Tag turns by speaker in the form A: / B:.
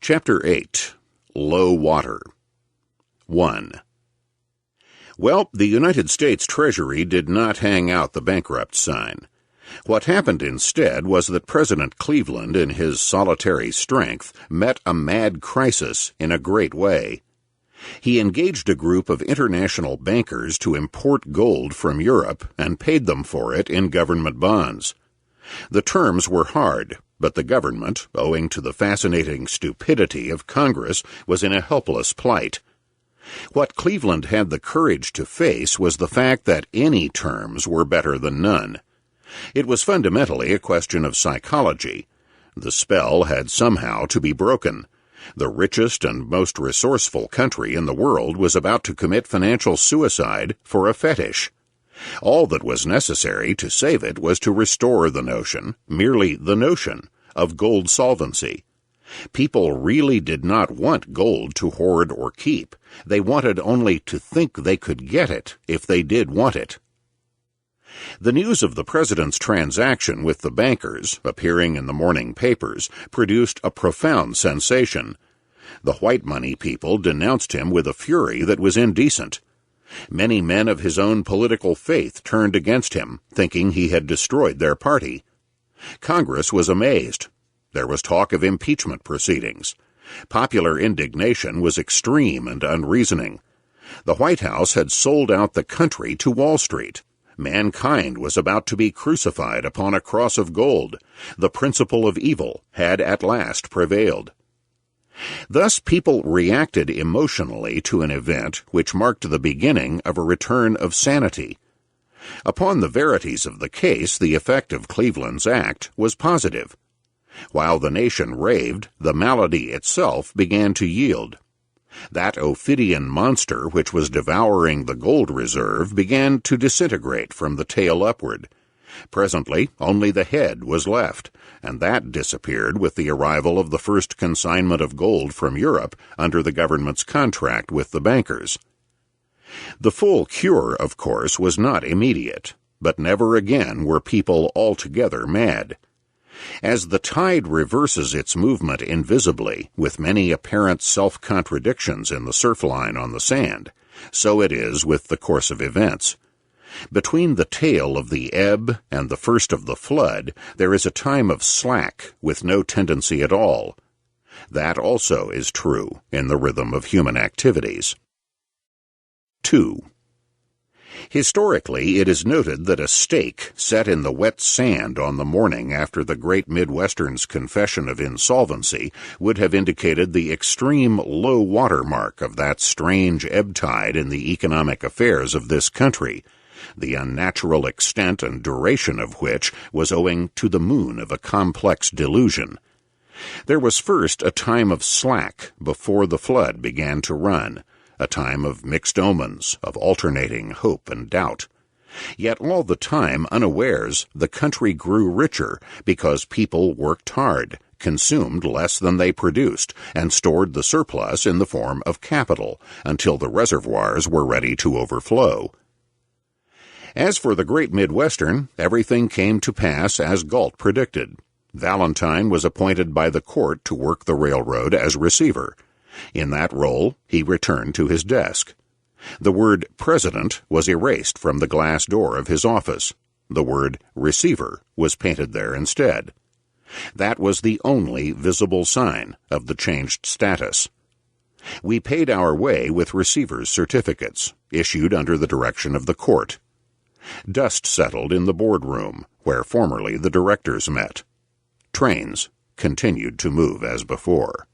A: Chapter 8. Low Water. 1. Well, the United States Treasury did not hang out the bankrupt sign. What happened instead was that President Cleveland, in his solitary strength, met a mad crisis in a great way. He engaged a group of international bankers to import gold from Europe and paid them for it in government bonds. The terms were hard, but the government, owing to the fascinating stupidity of Congress, was in a helpless plight. What Cleveland had the courage to face was the fact that any terms were better than none. It was fundamentally a question of psychology. The spell had somehow to be broken. The richest and most resourceful country in the world was about to commit financial suicide for a fetish. All that was necessary to save it was to restore the notion, merely the notion, of gold solvency. People really did not want gold to hoard or keep. They wanted only to think they could get it if they did want it. The news of the president's transaction with the bankers, appearing in the morning papers, produced a profound sensation. The white money people denounced him with a fury that was indecent. Many men of his own political faith turned against him, thinking he had destroyed their party. Congress was amazed. There was talk of impeachment proceedings. Popular indignation was extreme and unreasoning. The White House had sold out the country to Wall Street. Mankind was about to be crucified upon a cross of gold. The principle of evil had at last prevailed. Thus people reacted emotionally to an event which marked the beginning of a return of sanity. Upon the verities of the case, the effect of Cleveland's act was positive. While the nation raved, the malady itself began to yield. That Ophidian monster which was devouring the gold reserve began to disintegrate from the tail upward. Presently, only the head was left, and that disappeared with the arrival of the first consignment of gold from Europe under the government's contract with the bankers. The full cure, of course, was not immediate, but never again were people altogether mad. As the tide reverses its movement invisibly, with many apparent self-contradictions in the surf line on the sand, so it is with the course of events. Between the tail of the ebb and the first of the flood, there is a time of slack with no tendency at all. That also is true in the rhythm of human activities. 2. Historically, it is noted that a stake set in the wet sand on the morning after the great Midwestern's confession of insolvency would have indicated the extreme low water mark of that strange ebb tide in the economic affairs of this country, the unnatural extent and duration of which was owing to the moon of a complex delusion. There was first a time of slack before the flood began to run, a time of mixed omens, of alternating hope and doubt. Yet all the time, unawares, the country grew richer because people worked hard, consumed less than they produced, and stored the surplus in the form of capital until the reservoirs were ready to overflow. As for the great Midwestern, everything came to pass as Galt predicted. Valentine was appointed by the court to work the railroad as receiver. In that role, he returned to his desk. The word president was erased from the glass door of his office. The word receiver was painted there instead. That was the only visible sign of the changed status. We paid our way with receivers' certificates, issued under the direction of the court. Dust settled in the boardroom, where formerly the directors met. Trains continued to move as before.